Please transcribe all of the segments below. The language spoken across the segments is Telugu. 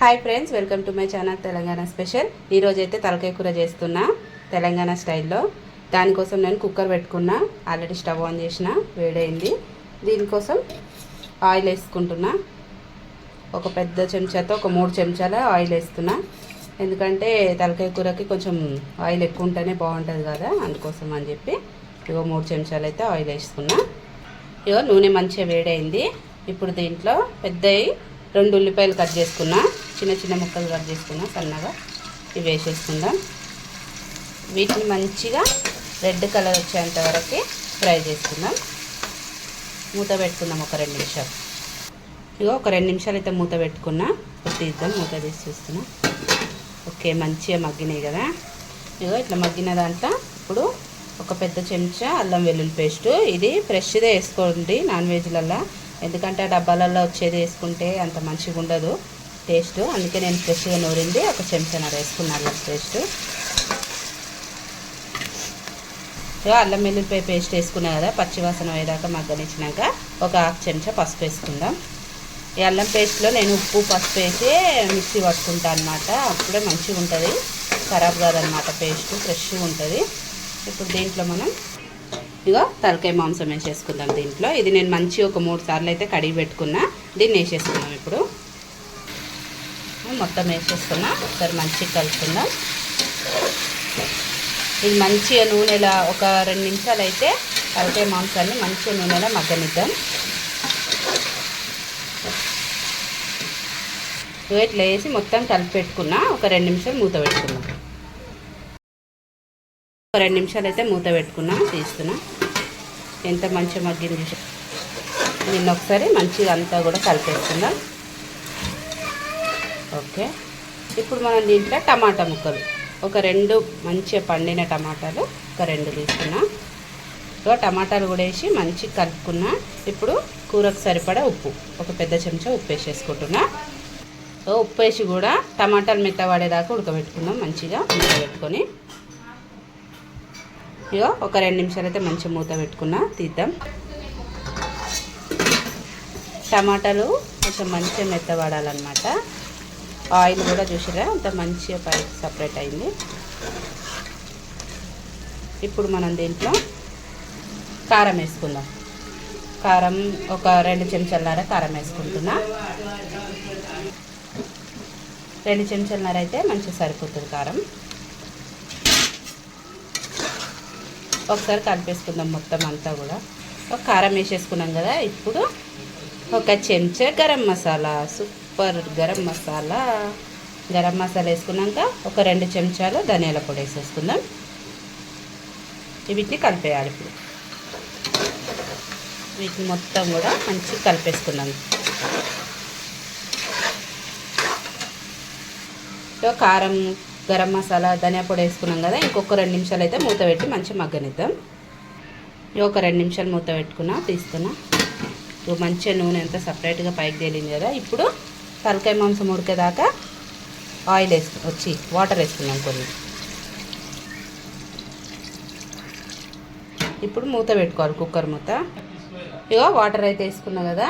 Hi friends, welcome to my channel Telangana special. ఈరోజు అయితే తలకాయ కూర చేస్తున్నా తెలంగాణ స్టైల్లో. దానికోసం నేను కుక్కర్ పెట్టుకున్నా. ఆల్రెడీ స్టవ్ ఆన్ చేసిన, వేడైంది. దీనికోసం ఆయిల్ వేసుకుంటున్నా. ఒక పెద్ద చెంచాతో ఒక 3 చెంచాల ఆయిల్ వేస్తున్నా. ఎందుకంటే తలకాయ కూరకి కొంచెం ఆయిల్ ఎక్కువ ఉంటేనే బాగుంటుంది కదా, అందుకోసం అని చెప్పి 3 చెంచాలు అయితే ఆయిల్ వేసుకున్నా. నూనె మంచిగా వేడైంది. ఇప్పుడు దీంట్లో పెద్దవి 2 ఉల్లిపాయలు కట్ చేసుకున్నా, చిన్న చిన్న ముక్కలు కట్ చేసుకున్నా సన్నగా. ఇవి వేసేసుకుందాం. వీటిని మంచిగా రెడ్ కలర్ వచ్చేంత వరకు ఫ్రై చేసుకుందాం. మూత పెట్టుకుందాం ఒక 2 నిమిషాలు. ఒక 2 నిమిషాలు అయితే మూత పెట్టుకున్నా. తీద్దాం, మూత తీసి చూస్తున్నా. ఓకే, మంచిగా మగ్గినాయి కదా. ఇట్లా మగ్గిన దాంట్లో ఇప్పుడు ఒక పెద్ద చెంచా అల్లం వెల్లుల్లి పేస్టు. ఇది ఫ్రెష్దే వేసుకోండి నాన్ వెజ్లల్లో, ఎందుకంటే ఆ డబ్బాలలో వచ్చేది వేసుకుంటే అంత మంచిగా ఉండదు టేస్ట్. అందుకే నేను ఫ్రెష్గా నూరింది ఒక చెంచాన్నర వేసుకున్నాను అల్లం పేస్ట్. అల్లం వెల్లుల్లిపాయ పేస్ట్ వేసుకున్నా కదా, పచ్చివాసన అయ్యేదాకా మగ్గనిచ్చినాక ఒక 1/2 చెంచా పసుపు వేసుకుందాం. ఈ అల్లం పేస్ట్లో నేను ఉప్పు పసుపు వేసి మిక్సీ పట్టుకుంటాను అనమాట. అప్పుడే మంచిగా ఉంటుంది, ఖరాబ్ కాదనమాట. పేస్ట్ ఫ్రెష్గా ఉంటుంది. ఇప్పుడు దీంట్లో మనం తలకాయ మాంసం వేసేసుకుందాం దీంట్లో. ఇది నేను మంచిగా ఒక 3 సార్లు అయితే కడిగి పెట్టుకున్నా. దీన్ని వేసేసుకుందాం. ఇప్పుడు మొత్తం వేసేసుకున్నా. ఒకసారి మంచిగా కలుపుకుందాం. ఇది మంచిగా నూనెలా ఒక 2 నిమిషాలు అయితే తలకాయ మాంసాన్ని మంచిగా నూనెలా మగ్గనిద్దాం. ఇట్లా వేసి మొత్తం కలిపి పెట్టుకున్నా. ఒక 2 నిమిషాలు మూత పెట్టుకున్నాం. ఒక 2 నిమిషాలు అయితే మూత పెట్టుకున్నా. తీస్తున్నా. ఎంత మంచిగా మగ్గింది. నిన్న ఒకసారి మంచిగా అంతా కూడా కలిపేసుకుందాం. ఓకే, ఇప్పుడు మనం దీంట్లో టమాటా ముక్కలు ఒక 2 మంచిగా పండిన టమాటాలు ఒక 2 తీసుకున్నా. టమాటాలు కూడా వేసి మంచిగా కలుపుకున్నా. ఇప్పుడు కూరకు సరిపడా ఉప్పు, ఒక పెద్ద చెంచా ఉప్పు వేసేసుకుంటున్నా. ఉప్పు వేసి కూడా టమాటాలు మెత్తబడేదాకా ఉడకబెట్టుకుందాం. మంచిగా ఉడకబెట్టుకొని ఒక 2 నిమిషాలు అయితే మంచిగా మూత పెట్టుకున్నా. తీద్దాం. టమాటాలు కొంచెం మంచిగా మెత్తబడాలన్నమాట. ఆయిల్ కూడా చూసిరా అంత మంచిగా పైకి సపరేట్ అయింది. ఇప్పుడు మనం దీంట్లో కారం వేసుకుందాం. కారం ఒక 2 చెంచాలన్నర కారం వేసుకుంటున్నా. 2 చెంచాలన్నర అయితే మంచిగా సరిపోతుంది కారం. ఒకసారి కలిపేసుకుందాం మొత్తం అంతా కూడా. ఒక కారం వేసేసుకున్నాం కదా. ఇప్పుడు ఒక చెంచా గరం మసాలా, సూపర్ గరం మసాలా వేసుకున్నాక ఒక 2 చెంచాలు ధనియాల పొడి వేసేసుకుందాం. వీటిని కలిపేయాలి. ఇప్పుడు వీటిని మొత్తం కూడా మంచిగా కలిపేసుకున్నాం. కారం, గరం మసాలా, ధనియా పొడి వేసుకున్నాం కదా. ఇంకొక 2 నిమిషాలు అయితే మూత పెట్టి మంచిగా మగ్గనిద్దాం. ఒక 2 నిమిషాలు మూత పెట్టుకున్నా. తీస్తున్నా. మంచిగా నూనె అంతా సపరేట్గా పైకి తేలింది కదా. ఇప్పుడు తలకాయ మాంసం ఉడికేదాకా ఆయిల్ వాటర్ వేసుకున్నాం కొన్ని. ఇప్పుడు మూత పెట్టుకోవాలి, కుక్కర్ మూత. వాటర్ అయితే వేసుకున్నా కదా.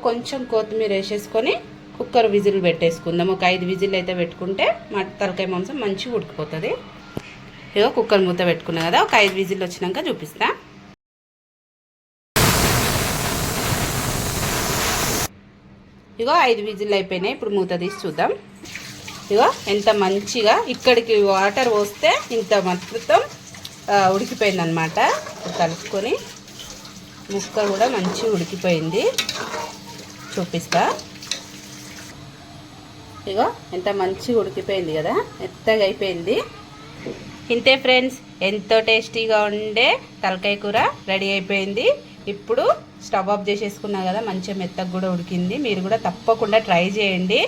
కొంచెం కొత్తిమీర వేసేసుకొని కుక్కర్ విజిల్ పెట్టేసుకుందాం. ఒక 5 విజిల్ అయితే పెట్టుకుంటే మా తలకాయ మాంసం మంచిగా ఉడికిపోతుంది. కుక్కర్ మూత పెట్టుకున్నా కదా. ఒక 5 విజిల్ వచ్చినాక చూపిస్తా. 5 విజిల్ అయిపోయినాయి. ఇప్పుడు మూత తీసి చూద్దాం. ఎంత మంచిగా ఇక్కడికి వాటర్ పోస్తే ఇంత మొత్తం ఉడికిపోయిందనమాట. కలుపుకొని ముక్క కూడా మంచిగా ఉడికిపోయింది. చూపిస్తా. ఎంత మంచిగా ఉడికిపోయింది కదా, మెత్తగా అయిపోయింది. ఇంతే ఫ్రెండ్స్, ఎంతో టేస్టీగా ఉండే తలకాయ కూర రెడీ అయిపోయింది. ఇప్పుడు స్టవ్ ఆఫ్ చేసేసుకున్నా కదా, మంచిగా మెత్తగా కూడా ఉడికింది. మీరు కూడా తప్పకుండా ట్రై చేయండి.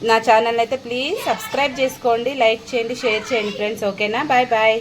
నా ఛానల్ అయితే ప్లీజ్ సబ్స్క్రైబ్ చేసుకోండి, లైక్ చేయండి, షేర్ చేయండి ఫ్రెండ్స్. ఓకేనా? Bye bye.